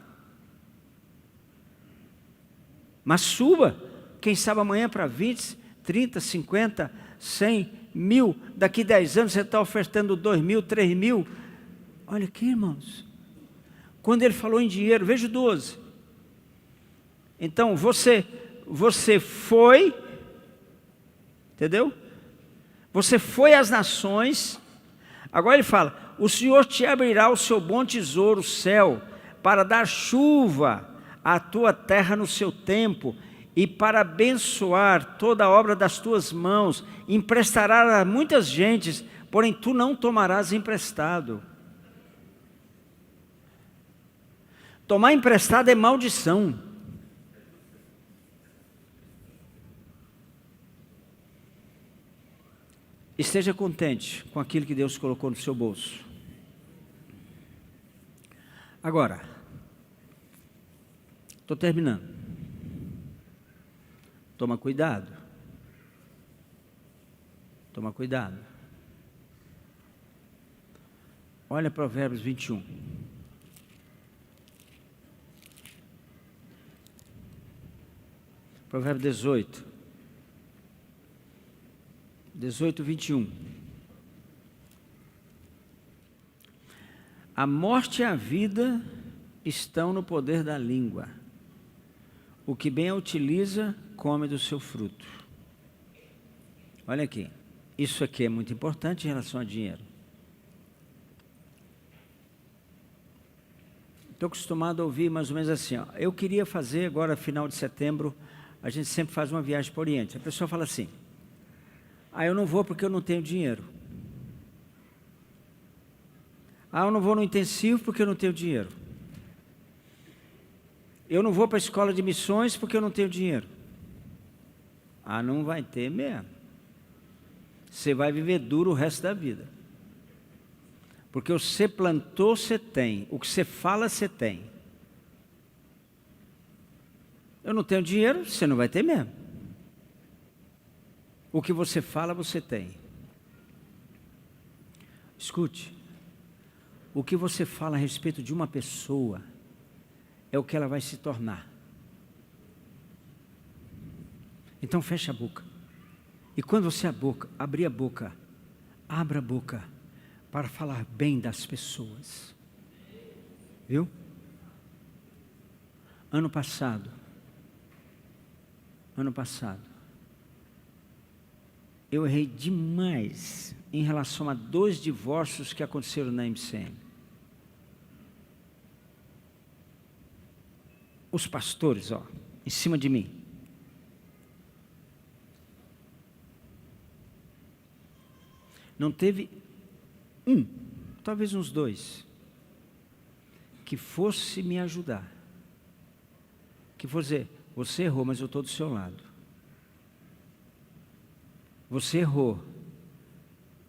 [SPEAKER 1] Mas suba, quem sabe amanhã para 20, 30, 50, 100, 1000. Daqui 10 anos você está ofertando 2 mil, 3 mil. Olha aqui, irmãos. Quando ele falou em dinheiro, veja o 12. Então, você foi, entendeu? Você foi às nações. Agora ele fala, o Senhor te abrirá o seu bom tesouro, o céu, para dar chuva à tua terra no seu tempo, e para abençoar toda a obra das tuas mãos, emprestará a muitas gentes, porém tu não tomarás emprestado. Tomar emprestado é maldição. Esteja contente com aquilo que Deus colocou no seu bolso. Agora, estou terminando. Toma cuidado. Toma cuidado. Olha Provérbios 21. Provérbio 18. 18, 21. A morte e a vida estão no poder da língua. O que bem a utiliza, come do seu fruto. Olha aqui. Isso aqui é muito importante em relação a dinheiro. Estou acostumado a ouvir mais ou menos assim, ó, eu queria fazer agora, final de setembro, a gente sempre faz uma viagem para o Oriente. A pessoa fala assim, eu não vou porque eu não tenho dinheiro. Eu não vou no intensivo porque eu não tenho dinheiro. Eu não vou para a escola de missões porque eu não tenho dinheiro. Não vai ter mesmo. Você vai viver duro o resto da vida. Porque o que você plantou, você tem. O que você fala, você tem. Eu não tenho dinheiro, você não vai ter mesmo. O que você fala, você tem. Escute. O que você fala a respeito de uma pessoa é o que ela vai se tornar. Então fecha a boca. E quando você abrir a boca, abra a boca para falar bem das pessoas. Viu? Ano passado, eu errei demais em relação a 2 divórcios que aconteceram na MCM. os pastores, ó, em cima de mim. Não teve um, talvez uns dois, que fosse me ajudar. Que fosse dizer, você errou, mas eu estou do seu lado. Você errou,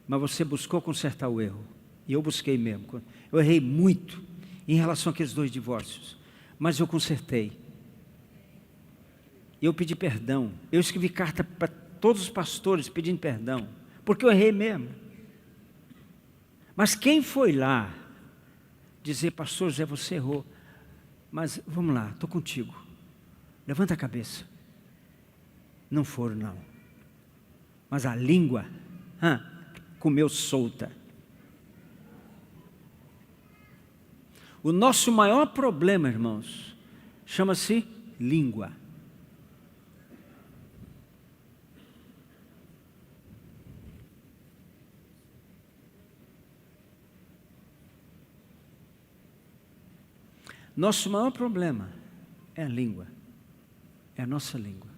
[SPEAKER 1] mas você buscou consertar o erro. E eu busquei mesmo. Eu errei muito em relação àqueles 2 divórcios, mas eu consertei. Eu pedi perdão. Eu escrevi carta para todos os pastores pedindo perdão, porque eu errei mesmo. Mas quem foi lá dizer, pastor José, você errou, mas vamos lá, estou contigo, levanta a cabeça. Não foram, não. Mas a língua comeu solta. O nosso maior problema, irmãos, chama-se língua. Nosso maior problema é a língua, é a nossa língua.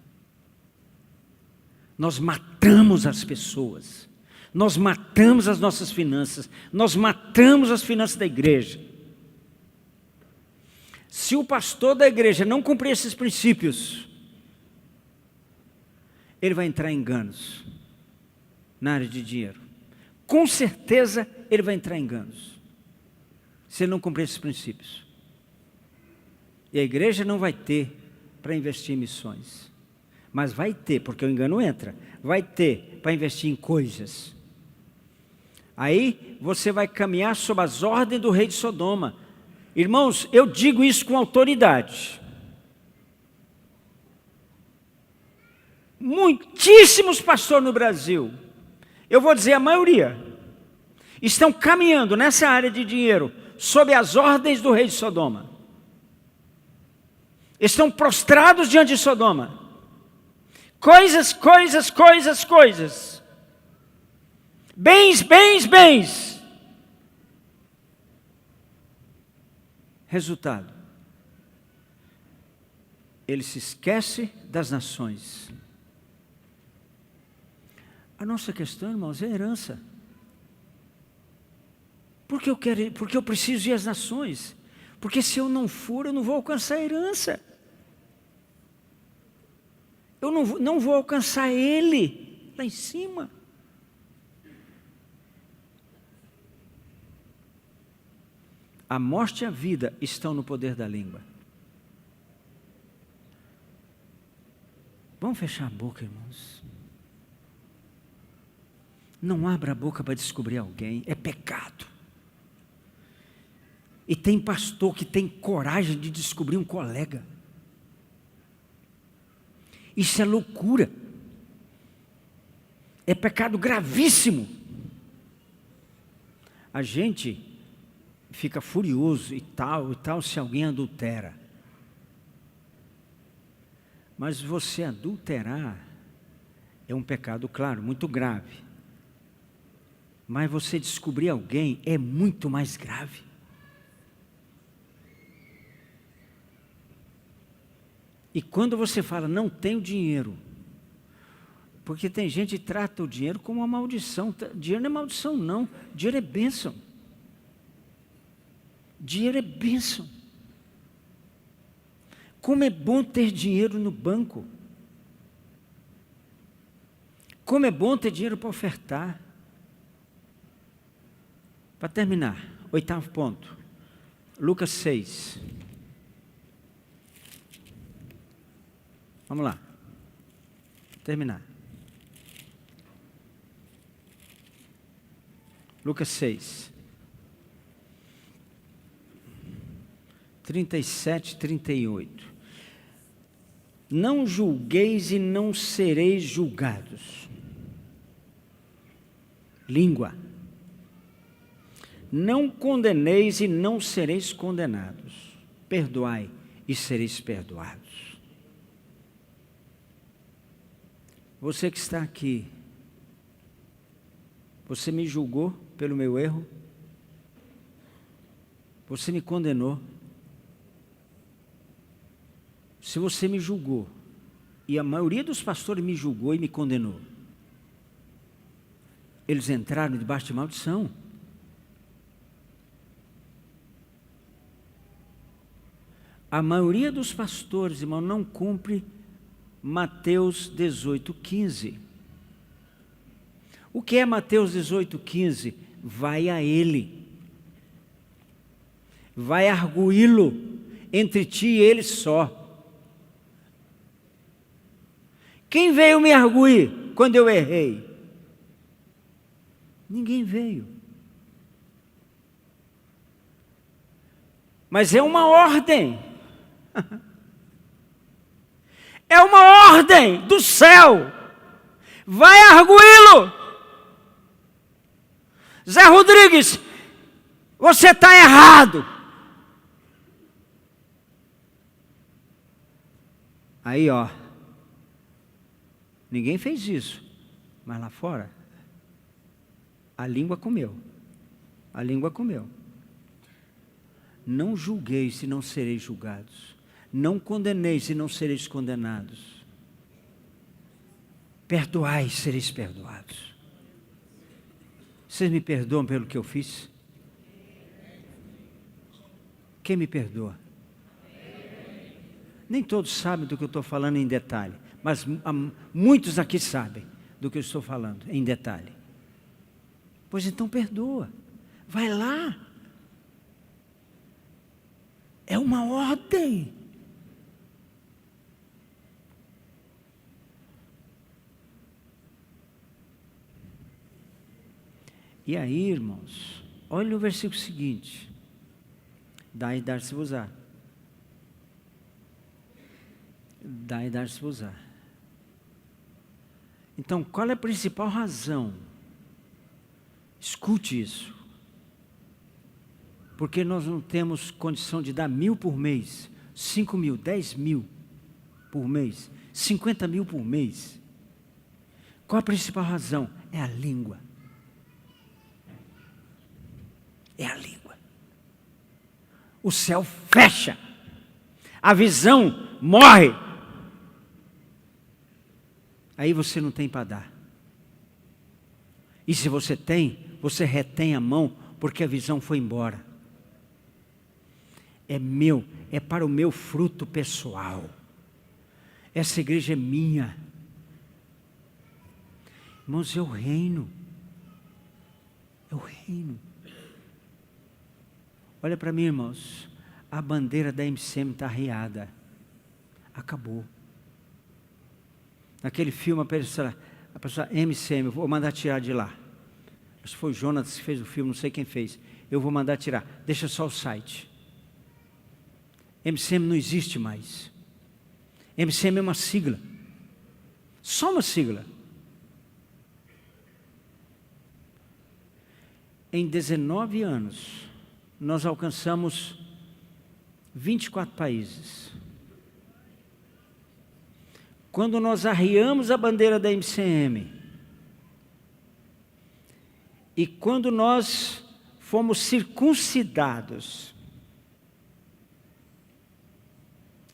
[SPEAKER 1] Nós matamos as pessoas, nós matamos as nossas finanças, nós matamos as finanças da igreja. Se o pastor da igreja não cumprir esses princípios, ele vai entrar em enganos na área de dinheiro. Com certeza ele vai entrar em enganos, se ele não cumprir esses princípios. E a igreja não vai ter para investir em missões. Mas vai ter, porque o engano entra. Vai ter para investir em coisas. Aí você vai caminhar sob as ordens do rei de Sodoma. Irmãos, eu digo isso com autoridade. Muitíssimos pastores no Brasil, eu vou dizer a maioria, estão caminhando nessa área de dinheiro sob as ordens do rei de Sodoma. Estão prostrados diante de Sodoma. Coisas. Bens. Resultado. Ele se esquece das nações. A nossa questão, irmãos, é herança. Porque eu preciso ir às nações. Porque se eu não for, eu não vou alcançar a herança. Eu não vou alcançar Ele lá em cima. A morte e a vida estão no poder da língua. Vamos fechar a boca, irmãos. Não abra a boca para descobrir alguém, é pecado. E tem pastor que tem coragem de descobrir um colega. Isso é loucura. É pecado gravíssimo. A gente fica furioso e tal se alguém adultera. Mas você adulterar é um pecado, claro, muito grave. Mas você descobrir alguém é muito mais grave. E quando você fala, não tenho dinheiro, porque tem gente que trata o dinheiro como uma maldição. Dinheiro não é maldição, não. Dinheiro é bênção. Dinheiro é bênção. Como é bom ter dinheiro no banco. Como é bom ter dinheiro para ofertar. Para terminar, 8º ponto. Lucas 6. Vamos lá. Terminar. Lucas 6. 37, 38. Não julgueis e não sereis julgados. Língua. Não condeneis e não sereis condenados. Perdoai e sereis perdoados. Você que está aqui, você me julgou pelo meu erro? Você me condenou? Se você me julgou, e a maioria dos pastores me julgou e me condenou, eles entraram debaixo de maldição. A maioria dos pastores, irmão, não cumpre Mateus 18:15. O que é Mateus 18:15? Vai a ele, vai arguí-lo entre ti e ele só. Quem veio me arguir quando eu errei? Ninguém veio. Mas é uma ordem. É uma ordem do céu. Vai arguí-lo. Zé Rodrigues, você está errado. Aí, ó. Ninguém fez isso. Mas lá fora, a língua comeu. A língua comeu. Não julgueis, se não sereis julgados. Não condeneis, se não sereis condenados. Perdoai, sereis perdoados. Vocês me perdoam pelo que eu fiz? Quem me perdoa? Nem todos sabem do que eu estou falando em detalhe, mas muitos aqui sabem do que eu estou falando em detalhe. Pois então perdoa. Vai lá. É uma ordem. E aí, irmãos, olha o versículo seguinte. Dai e dar-se-vos-á. Dai e dar-se-vos-á. Então, qual é a principal razão? Escute isso. Porque nós não temos condição de dar 1.000 por mês, 5.000, 10.000 por mês, 50.000 por mês. Qual a principal razão? É a língua. É a língua. O céu fecha. A visão morre. Aí você não tem para dar. E se você tem, você retém a mão, porque a visão foi embora. É meu, é para o meu fruto pessoal. Essa igreja é minha. Irmãos, é o reino. É o reino. Olha para mim, irmãos. A bandeira da MCM está arriada. Acabou. Naquele filme, a pessoa MCM, eu vou mandar tirar de lá. Acho que foi o Jonas que fez o filme, não sei quem fez. Eu vou mandar tirar. Deixa só o site. MCM não existe mais. MCM é uma sigla. Só uma sigla. Em 19 anos, nós alcançamos 24 países. Quando nós arriamos a bandeira da MCM, e quando nós fomos circuncidados,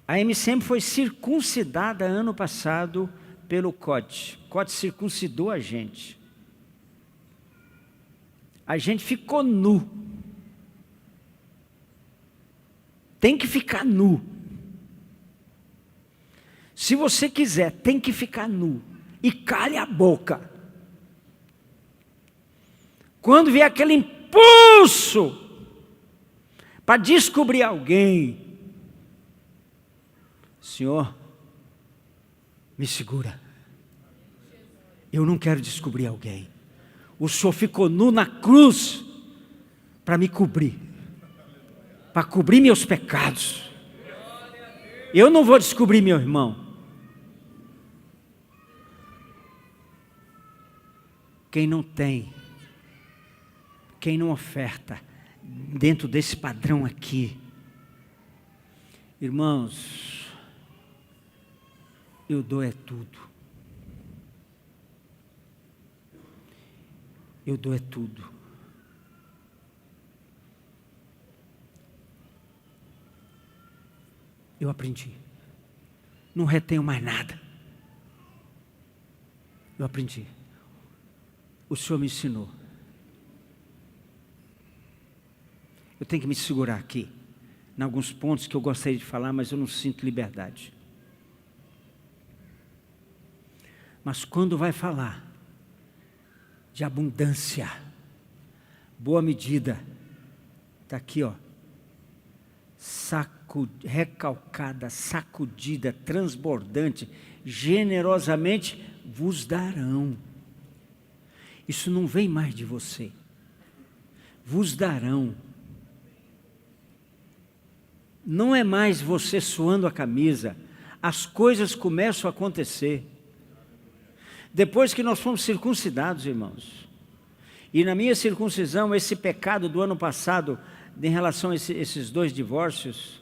[SPEAKER 1] a MCM foi circuncidada ano passado pelo COT. O COT circuncidou a gente. A gente ficou nu. Tem que ficar nu. Se você quiser, tem que ficar nu. E cale a boca. Quando vier aquele impulso para descobrir alguém, Senhor, me segura. Eu não quero descobrir alguém. O Senhor ficou nu na cruz para me cobrir. Para cobrir meus pecados. Eu não vou descobrir meu irmão. Quem não tem, quem não oferta, dentro desse padrão aqui, irmãos, eu dou é tudo. Eu dou é tudo. Eu aprendi. não retenho mais nada. Eu aprendi. O Senhor me ensinou. Eu tenho que me segurar aqui, em alguns pontos que eu gostaria de falar, mas eu não sinto liberdade. Mas quando vai falar de abundância, boa medida, está aqui, ó, recalcada, sacudida, transbordante, generosamente vos darão. Isso não vem mais de você. Vos darão. Não é mais você suando a camisa. As coisas começam a acontecer. Depois que nós fomos circuncidados, irmãos. E na minha circuncisão, esse pecado do ano passado, em relação a esses 2 divórcios,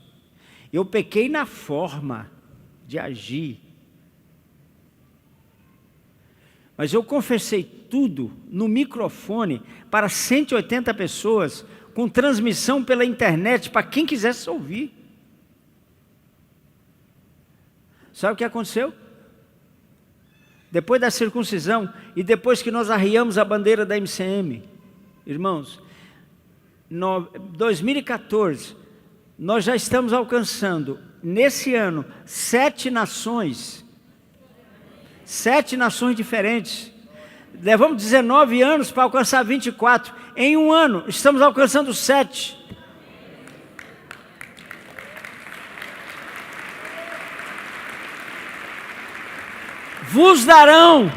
[SPEAKER 1] eu pequei na forma de agir. Mas eu confessei tudo no microfone para 180 pessoas, com transmissão pela internet, para quem quisesse ouvir. Sabe o que aconteceu? Depois da circuncisão e depois que nós arriamos a bandeira da MCM, irmãos, 2014, nós já estamos alcançando, nesse ano, 7 nações. 7 nações diferentes. Levamos 19 anos para alcançar 24. Em um ano, estamos alcançando 7. Vos darão.